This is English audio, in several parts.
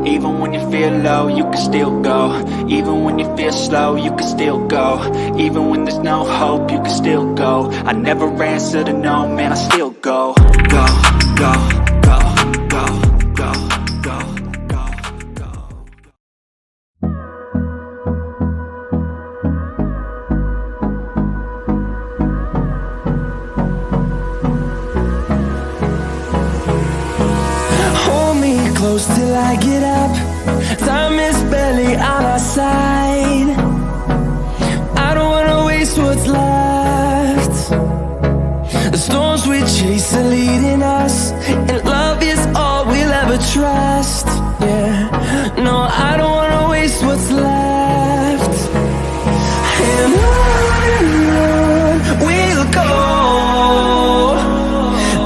Even when you feel low, you can still go. Even when you feel slow, you can still go. Even when there's no hope, you can still go. I never answer to no, man, I still go. Go, go, go, go, go, go, go, go. Hold me close till I get up. Time is barely on our side. I don't wanna waste what's left. The storms we chase are leading us, and love is all we'll ever trust. Yeah, no, I don't wanna waste what's left. And on we'll go,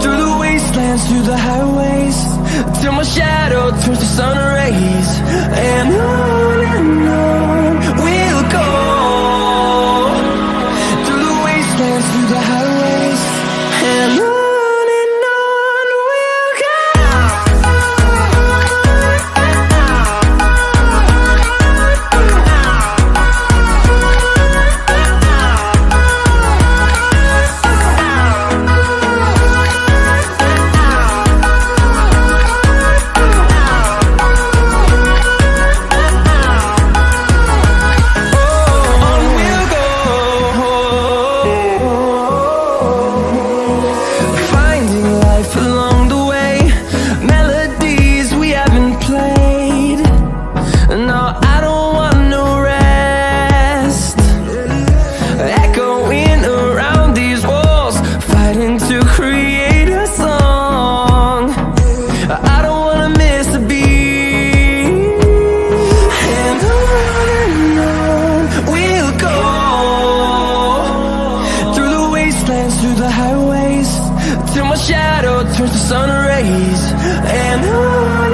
through the wastelands, through the highways, till my shadow turns to sun rays. And on we'll go, through the wastelands, through the highways, and on we'll go. Through the highways, till my shadow turns to sun rays. And on